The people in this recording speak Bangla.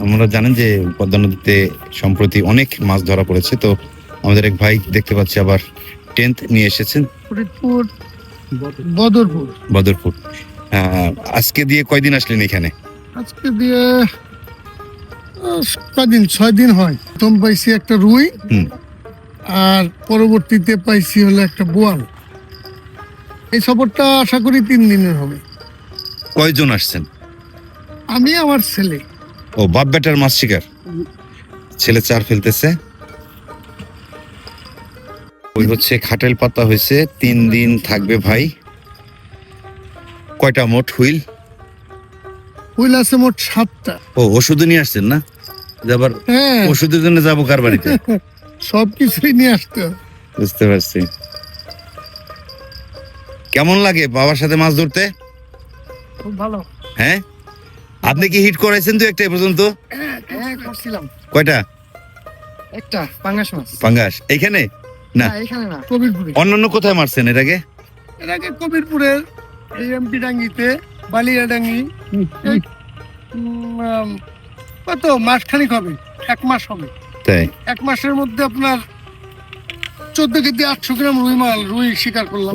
আমরা জানেন যে পদ্মা নদীতে সম্প্রতি অনেক মাছ ধরা পড়েছে, তো আমাদের এক ভাই দেখতে পাচ্ছি আবার টেন্ট নিয়ে এসেছেন। ফরিদপুর বদরপুর। বদরপুর। আজকে দিয়ে কয়দিন আসলেন এখানে? আজকে দিয়ে কদিন 6 দিন হয়। প্রথম পাইছি একটা রুই, আর পরবর্তীতে পাইছি হলো একটা বোয়াল। এই সফরটা আশা করি 3 দিনের হবে। কয়জন আসছেন? আমি আমার ছেলে। ও, বাপ বেটার মাছ শিকার। ছেলে চার ফেলতেছে। ওই হচ্ছে খাটেল পাতা হয়েছে, 3 দিন থাকবে ভাই। কয়টা মোট হুইল? হুইল আছে মোট 7টা। ও, ওষুধ নিয়ে আসছেন না? যে আবার হ্যাঁ, ওষুধের জন্য যাবো কার বাড়িতে? সবকিছুই নিয়ে আসতে হবে। বুঝতে পারছি। কেমন লাগে বাবার সাথে মাছ ধরতে? খুব ভালো। হ্যাঁ, আপনি কি হিট করাইছেন তো একটা এ পর্যন্ত? হ্যাঁ, করছিলাম কয়টা একটা পাঙ্গাস মাছ। পাঙ্গাস? এইখানে না, এখানে না, কবিরপুরে। অন্যান্য কোথায় মারছেন এর আগে? এর আগে কবিরপুরের এই এমপি ডাঙ্গিতে, বালিয়াডাঙ্গি। এই, কত মাসখানিক হবে, 1 মাস হবে। তাই? 1 মাসের মধ্যে আপনার 14 কেজি 800 গ্রাম রুই শিকার করলাম।